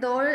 2،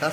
10